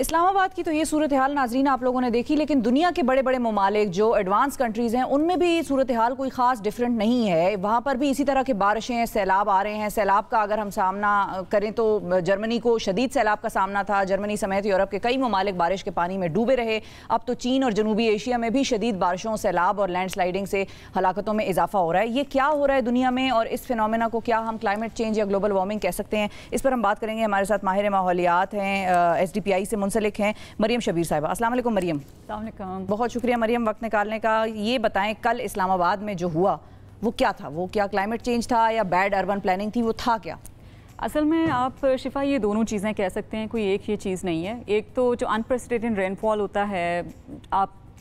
اسلام آباد کی تو یہ صورتحال ناظرین آپ لوگوں نے دیکھی، لیکن دنیا کے بڑے بڑے ممالک جو ایڈوانس کنٹریز ہیں ان میں بھی صورتحال کوئی خاص ڈیفرنٹ نہیں ہے. وہاں پر بھی اسی طرح کے بارشیں، سیلاب آ رہے ہیں. سیلاب کا اگر ہم سامنا کریں تو جرمنی کو شدید سیلاب کا سامنا تھا. جرمنی سمیت یورپ کے کئی ممالک بارش کے پانی میں ڈوبے رہے. اب تو چین اور جنوبی ایشیا میں بھی شدید بارشوں، سیلاب اور لینڈ سلائڈنگ سے ہلاکتوں میں اضافہ ہو رہا ہے. یہ کیا ہو رہا ہے دنیا میں، اور اس فینومینا کو کیا ہم کلائمیٹ چینج یا گلوبل وارمنگ کہہ سکتے ہیں؟ اس پر ہم بات کریں گے. ہمارے ساتھ ماہر ماحولیات ہیں، SDPI سے منسلک ہیں، مریم شبیر صاحبہ. السلام علیکم مریم. السلام علیکم. بہت شکریہ مریم وقت نکالنے کا. یہ بتائیں کل اسلام آباد میں جو ہوا وہ کیا تھا؟ وہ کیا کلائمیٹ چینج تھا یا بیڈ اربن پلاننگ تھی؟ وہ تھا کیا؟ اصل میں آپ شفا یہ دونوں چیزیں کہہ سکتے ہیں، کوئی ایک یہ چیز نہیں ہے. ایک تو جو انپریسیڈنٹڈ رین فال ہوتا ہے،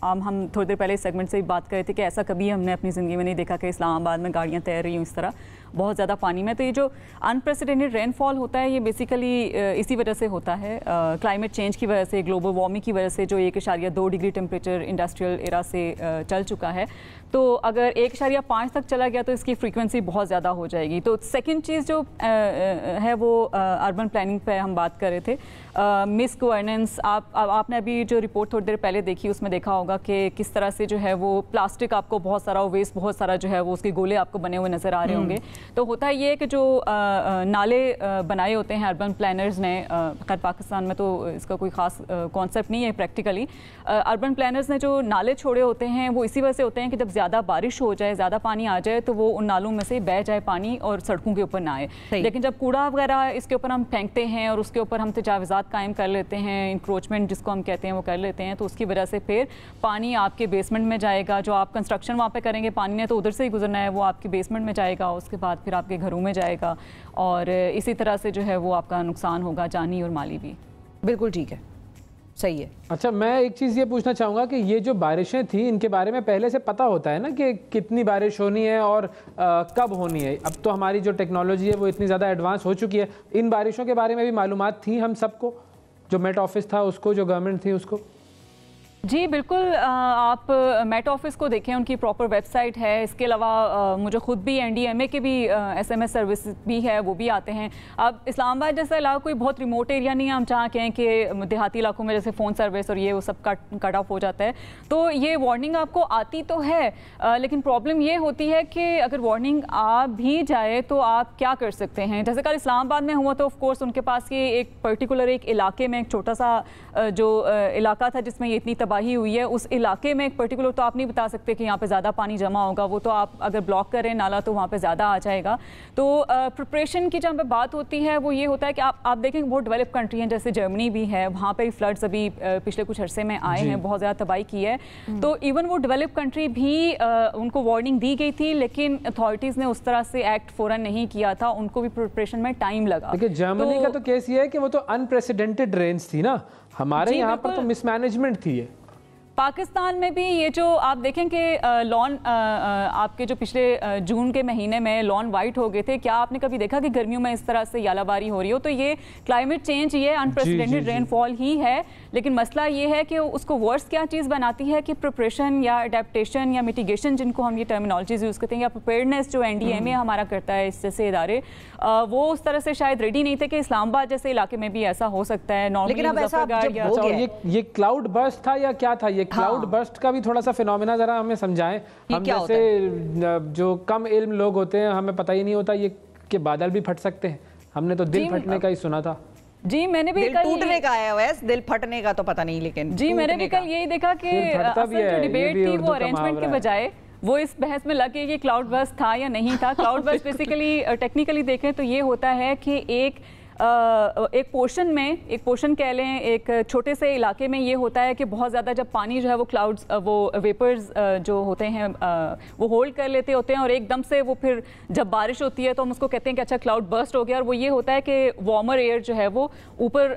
ہم تھوڑی دیر پہلے اس سیگمنٹ سے بھی بات کر رہے تھے کہ ایسا کبھی ہم نے اپنی زندگی میں نہیں دیکھا کہ اسلام آباد میں گاڑیاں تیر رہی ہوں اس طرح بہت زیادہ پانی میں. تو یہ جو انپریسیڈنٹڈ رین فال ہوتا ہے یہ بیسیکلی اسی وجہ سے ہوتا ہے، کلائمیٹ چینج کی وجہ سے، گلوبل وارمنگ کی وجہ سے. جو 1.2 ڈگری ٹیمپریچر انڈسٹریل ایرا سے چل چکا ہے، تو اگر 1.5 تک چلا گیا تو اس کی فریکوینسی بہت زیادہ ہو جائے گی. تو سیکنڈ چیز جو ہے وہ اربن پلاننگ پہ ہم بات کر رہے تھے، مس گورننس. آپ نے ابھی جو رپورٹ تھوڑی دیر پہلے دیکھی اس میں دیکھا ہوگا کہ کس طرح سے جو ہے وہ پلاسٹک آپ کو بہت سارا ویسٹ، بہت سارا جو ہے وہ اس کے گولے آپ کو بنے ہوئے نظر آ رہے ہوں گے. تو ہوتا ہے یہ کہ جو نالے بنائے ہوتے ہیں اربن پلانرز نے، خیر پاکستان میں تو اس کا کوئی خاص کانسیپٹ نہیں ہے پریکٹیکلی، اربن پلانرز نے جو نالے چھوڑے ہوتے ہیں وہ اسی وجہ سے ہوتے ہیں کہ جب زیادہ بارش ہو جائے، زیادہ پانی آ جائے تو وہ ان نالوں میں سے بہہ جائے پانی اور سڑکوں کے اوپر نہ آئے. لیکن جب کوڑا وغیرہ اس کے اوپر ہم پھینکتے ہیں اور اس کے اوپر ہم تجاوزات قائم کر لیتے ہیں، انکروچمنٹ جس کو ہم کہتے ہیں وہ کر لیتے ہیں، تو اس کی وجہ سے پھر پانی آپ کے بیسمنٹ میں جائے گا. جو آپ کنسٹرکشن وہاں پہ کریں گے پانی نے تو ادھر سے ہی گزرنا ہے، وہ آپ کے بیسمنٹ میں جائے گا، اس کے بعد پھر آپ کے گھروں میں جائے گا، اور اسی طرح سے جو ہے وہ آپ کا نقصان ہوگا جانی اور مالی بھی. بالکل ٹھیک ہے، صحیح ہے. اچھا، میں ایک چیز یہ پوچھنا چاہوں گا کہ یہ جو بارشیں تھیں ان کے بارے میں پہلے سے پتہ ہوتا ہے نا کہ کتنی بارش ہونی ہے اور کب ہونی ہے؟ اب تو ہماری جو ٹیکنالوجی ہے وہ اتنی زیادہ ایڈوانس ہو چکی ہے. ان بارشوں کے بارے میں بھی معلومات تھیں ہم سب کو، جو میٹ آفس تھا اس کو، جو گورنمنٹ تھی اس کو؟ جی بالکل. آپ میٹ آفس کو دیکھیں، ان کی پراپر ویب سائٹ ہے. اس کے علاوہ مجھے خود بھی NDMA کے بھی SMS سروس بھی ہے، وہ بھی آتے ہیں. اب اسلام آباد جیسا علاقہ کوئی بہت ریموٹ ایریا نہیں ہے ہم جہاں کہیں کہ دیہاتی علاقوں میں جیسے فون سروس اور یہ وہ سب کٹ آف ہو جاتا ہے. تو یہ وارننگ آپ کو آتی تو ہے، لیکن پرابلم یہ ہوتی ہے کہ اگر وارننگ آ بھی جائے تو آپ کیا کر سکتے ہیں؟ جیسے کل اسلام آباد میں ہوا تو آف کورس ان کے پاس یہ ایک پرٹیکولر ایک علاقے میں ایک چھوٹا سا جو علاقہ تھا جس میں یہ اتنی تباہی ہوئی ہے، اس علاقے میں ایک پرٹیکولر تو آپ نہیں بتا سکتے کہ یہاں پہ زیادہ پانی جمع ہوگا. وہ تو آپ اگر بلاک کریں نالا تو وہاں پہ زیادہ آ جائے گا. تو پریپریشن کی جہاں پہ بات ہوتی ہے وہ یہ ہوتا ہے کہ آپ دیکھیں بہت ڈیولپ کنٹری ہیں جیسے جرمنی بھی ہے، وہاں پہ فلڈز ابھی پچھلے کچھ عرصے میں آئے ہیں، بہت زیادہ تباہی کی ہے. تو ایون وہ ڈیولپ کنٹری بھی ان کو وارننگ دی گئی تھی، لیکن اتھارٹیز نے اس طرح سے ایکٹ فوراً نہیں کیا تھا، ان کو بھی پریپریشن میں ٹائم لگا. لیکن جرمنی کا تو کیس یہ ہے کہ وہ تو انپریسیڈنٹڈ رینز تھی نا، ہمارے یہاں پر تو مس مینجمنٹ تھی. پاکستان میں بھی یہ جو آپ دیکھیں کہ لان آپ کے جو پچھلے جون کے مہینے میں لان وائٹ ہو گئے تھے، کیا آپ نے کبھی دیکھا کہ گرمیوں میں اس طرح سے یالہ باری ہو رہی ہو؟ تو یہ کلائمیٹ چینج، یہ انپریسیڈنٹڈ رین فال ہی ہے. لیکن مسئلہ یہ ہے کہ اس کو ورس کیا چیز بناتی ہے کہ پریپریشن یا اڈیپٹیشن یا میٹیگیشن جن کو ہم یہ ٹرمینالوجیز یوز کرتے ہیں، یا پریپیئرنیس جو NDMA ہمارا کرتا ہے اس جیسے ادارے، وہ اس طرح سے شاید ریڈی نہیں تھے کہ اسلام آباد جیسے علاقے میں بھی ایسا ہو سکتا ہے. لیکن اب ایسا یہ کلاؤڈ برسٹ تھا یا کیا تھا؟ یہ کلاؤڈ برسٹ کا بھی تھوڑا سا فینومینا ذرا ہمیں سمجھائیں. ہم جیسے جو کم علم لوگ ہوتے ہیں ہمیں پتہ ہی نہیں ہوتا یہ کہ بادل بھی پھٹ سکتے ہیں. ہم نے تو دل پھٹنے کا ہی سنا تھا. جی میں نے بھی دل ٹوٹنے کا ہے ویسے، دل پھٹنے کا تو پتہ نہیں. لیکن جی میں نے بھی کل یہی دیکھا کہ اصل جو ڈیبیٹ تھی وہ ارینجمنٹ کے بجائے وہ اس بحث میں لگ گئی کہ کلاؤڈ برسٹ تھا یا نہیں تھا. کلاؤڈ برسٹ بیسیکلی ٹیکنیکلی دیکھیں تو یہ ہوتا ہے کہ ایک پورشن کہہ لیں، ایک چھوٹے سے علاقے میں یہ ہوتا ہے کہ بہت زیادہ جب پانی جو ہے وہ کلاؤڈز، وہ ویپرز جو ہوتے ہیں وہ ہولڈ کر لیتے ہوتے ہیں، اور ایک دم سے وہ پھر جب بارش ہوتی ہے تو ہم اس کو کہتے ہیں کہ اچھا کلاؤڈ برسٹ ہو گیا. اور وہ یہ ہوتا ہے کہ وارمر ایئر جو ہے وہ اوپر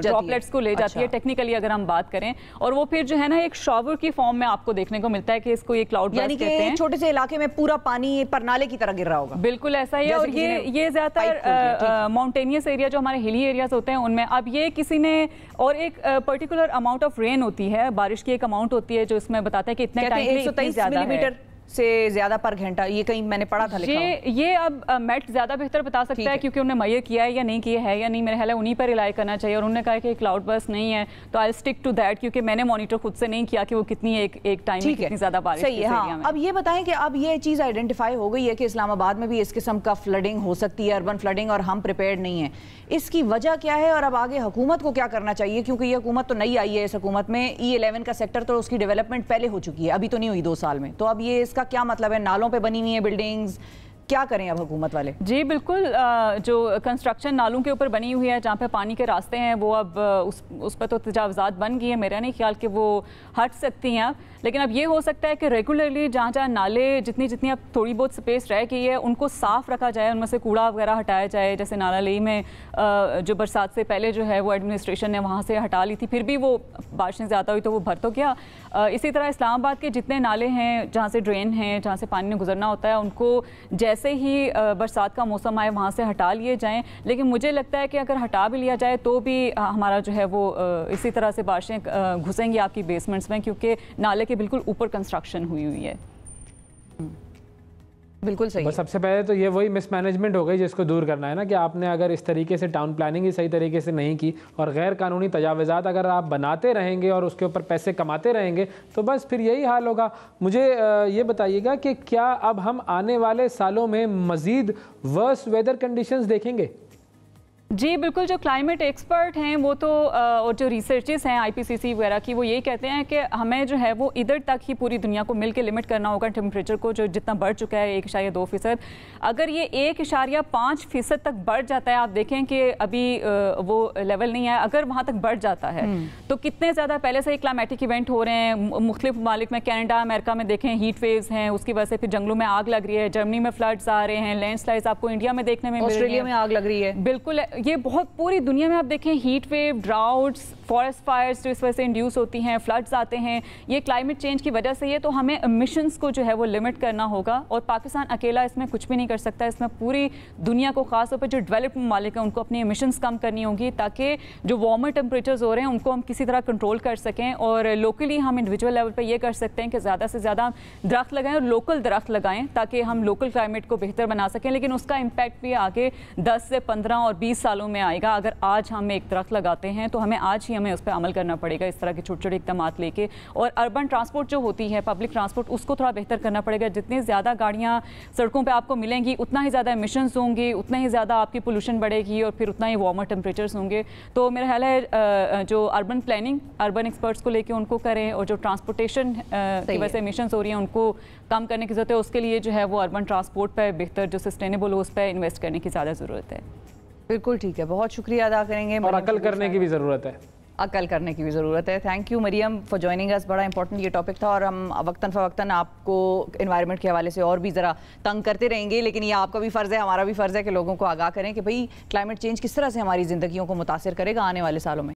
ڈراپلیٹس کو لے جاتی ہے ٹیکنیکلی اگر ہم بات کریں، اور وہ پھر جو ہے نا ایک شاور کی فارم میں آپ کو دیکھنے کو ملتا ہے کہ اس کو یہ کلاؤڈ برسٹ کہتے ہیں. چھوٹے سے علاقے میں پورا پانی پرنالے کی طرح گر رہا ہوگا. بالکل ایسا ہی ہے. اور یہ زیادہ تر ماؤنٹینیس ایریا جو ہمارے ہلی ایریاز ہوتے ہیں ان میں. اب یہ کسی نے، اور ایک پرٹیکولر اماؤنٹ آف رین ہوتی ہے، بارش کی ایک اماؤنٹ ہوتی ہے جو اس میں بتاتا ہے کہ اتنے ٹائم پہ 123 ملی میٹر سے زیادہ پر گھنٹہ, یہ کہیں میں نے پڑھا تھا لکھا یہ اب میٹ زیادہ بہتر بتا سکتا ہے کیونکہ انہوں نے میئر کیا ہے یا نہیں کیا ہے یا نہیں, میرے خیال ہے انہیں پر ریلائی کرنا چاہیے. اور انہوں نے کہا کہ کلاؤڈ برسٹ نہیں ہے تو آئی اسٹک ٹو دیٹ, کیونکہ میں نے مانیٹر خود سے نہیں کیا کہ وہ کتنی ایک ٹائم میں کتنی زیادہ بارش صحیح ہے. ہاں اب یہ بتائیں کہ اب یہ چیز آئیڈینٹیفائی ہو گئی ہے کہ اسلام آباد میں بھی اس قسم کا فلڈنگ ہو سکتی ہے, اربن فلڈنگ, اور ہم پریپیئرڈ نہیں ہیں. اس کی وجہ کیا ہے اور اب آگے حکومت کو کیا کرنا چاہیے, کیونکہ یہ حکومت تو نئی آئی ہے, اس حکومت میں E11 کا سیکٹر تو اس کی ڈیولپمنٹ پہلے ہو چکی ہے, ابھی تو نہیں ہوئی 2 سال میں. تو اب یہ اس کا کیا مطلب ہے, نالوں پہ بنی ہوئی ہیں بلڈنگز, کیا کریں اب حکومت والے؟ جی بالکل, جو کنسٹرکشن نالوں کے اوپر بنی ہوئی ہے جہاں پہ پانی کے راستے ہیں وہ اب اس پہ تو تجاوزات بن گئی ہیں, میرا نہیں خیال کہ وہ ہٹ سکتی ہیں. لیکن اب یہ ہو سکتا ہے کہ ریگولرلی جہاں جہاں نالے جتنی اب تھوڑی بہت سپیس رہ گئی ہے ان کو صاف رکھا جائے, ان میں سے کوڑا وغیرہ ہٹایا جائے. جیسے نالا لئی میں جو برسات سے پہلے جو ہے وہ ایڈمنسٹریشن نے وہاں سے ہٹا لی تھی, پھر بھی وہ بارشیں زیادہ ہوئی تو وہ بھر تو گیا. اسی طرح اسلام آباد کے جتنے نالے ہیں جہاں سے ڈرین ہیں, جہاں سے پانی نے گزرنا ہوتا ہے, ان کو جیسے ہی برسات کا موسم آئے وہاں سے ہٹا لیے جائیں. لیکن مجھے لگتا ہے کہ اگر ہٹا بھی لیا جائے تو بھی ہمارا جو ہے وہ اسی طرح سے بارشیں گھسیں گی آپ کی بیسمنٹس میں, کیونکہ نالے کے بالکل اوپر کنسٹرکشن ہوئی ہے. بالکل صحیح. بس سب سے پہلے تو یہ وہی مس مینجمنٹ ہو گئی جس کو دور کرنا ہے نا, کہ آپ نے اگر اس طریقے سے ٹاؤن پلاننگ ہی صحیح طریقے سے نہیں کی اور غیر قانونی تجاوزات اگر آپ بناتے رہیں گے اور اس کے اوپر پیسے کماتے رہیں گے تو بس پھر یہی حال ہوگا. مجھے یہ بتائیے گا کہ کیا اب ہم آنے والے سالوں میں مزید ورس ویدر کنڈیشنز دیکھیں گے؟ جی بالکل, جو کلائمیٹ ایکسپرٹ ہیں وہ تو اور جو ریسرچز ہیں IPCC وغیرہ کی, وہ یہی کہتے ہیں کہ ہمیں جو ہے وہ ادھر تک ہی پوری دنیا کو مل کے لمٹ کرنا ہوگا ٹیمپریچر کو, جو جتنا بڑھ چکا ہے 1.2%. اگر یہ 1.5% تک بڑھ جاتا ہے, آپ دیکھیں کہ ابھی وہ لیول نہیں ہے, اگر وہاں تک بڑھ جاتا ہے تو کتنے زیادہ پہلے سے ہی کلائمیٹک ایونٹ ہو رہے ہیں مختلف ممالک میں. کینیڈا, امریکہ میں دیکھیں ہیٹ ویوز ہیں, اس کی وجہ سے پھر جنگلوں میں آگ لگ رہی ہے, جرمنی میں فلڈز آ رہے ہیں, لینڈ سلائڈز آپ کو انڈیا میں دیکھنے میں مل رہی ہیں, آسٹریلیا میں آگ لگ رہی ہے. بالکل, یہ بہت پوری دنیا میں آپ دیکھیں heat wave, droughts, forest fires جو اس وجہ سے انڈیوس ہوتی ہیں, فلڈز آتے ہیں, یہ کلائمیٹ چینج کی وجہ سے. یہ تو ہمیں ایمیشنز کو جو ہے وہ لمٹ کرنا ہوگا, اور پاکستان اکیلا اس میں کچھ بھی نہیں کر سکتا. اس میں پوری دنیا کو, خاص طور پہ جو ڈیولپڈ ممالک ہیں ان کو اپنی ایمیشنز کم کرنی ہوگی, تاکہ جو وارمر ٹیمپریچرز ہو رہے ہیں ان کو ہم کسی طرح کنٹرول کر سکیں. اور لوکلی ہم انڈیویجول لیول پہ یہ کر سکتے ہیں کہ زیادہ سے زیادہ درخت لگائیں, اور لوکل درخت لگائیں تاکہ ہم لوکل کلائمیٹ کو بہتر بنا سکیں. لیکن اس کا امپیکٹ بھی آگے 10 سے 15 اور 20 سالوں میں آئے گا. اگر آج ہم ایک درخت لگاتے ہیں تو ہمیں آج ہی اس پہ عمل کرنا پڑے گا, اس طرح کے چھوٹے چھوٹے اقدامات لے کے. اور اربن ٹرانسپورٹ جو ہوتی ہے, پبلک ٹرانسپورٹ, اس کو تھوڑا بہتر کرنا پڑے گا. جتنی زیادہ گاڑیاں سڑکوں پہ آپ کو ملیں گی اتنا ہی زیادہ ایمیشنز ہوں گی, اتنا ہی زیادہ آپ کی پولوشن بڑھے گی, اور پھر اتنا ہی وارمر ٹیمپریچرز ہوں گے. تو میرا خیال ہے جو اربن پلاننگ اربن ایکسپرٹس کو لے کے ان کو کریں, اور جو ٹرانسپورٹیشن کی وجہ سے ایمیشنز ہو رہی ہیں ان کو کم کرنے کی ضرورت ہے. اس کے لیے جو ہے وہ اربن ٹرانسپورٹ پہ بہتر جو سسٹینیبل ہو اس پہ انویسٹ کرنے کی زیادہ ضرورت ہے. بالکل ٹھیک ہے, بہت شکریہ ادا کریں گے. اور عقل کرنے کی بھی ضرورت ہے. عقل کرنے کی بھی ضرورت ہے. Thank you Maryam for joining اس. بڑا امپورٹنٹ یہ ٹاپک تھا, اور ہم وقتاً فوقتاً آپ کو انوائرمنٹ کے حوالے سے اور بھی ذرا تنگ کرتے رہیں گے. لیکن یہ آپ کا بھی فرض ہے, ہمارا بھی فرض ہے کہ لوگوں کو آگاہ کریں کہ بھئی کلائمیٹ چینج کس طرح سے ہماری زندگیوں کو متاثر کرے گا آنے والے سالوں میں.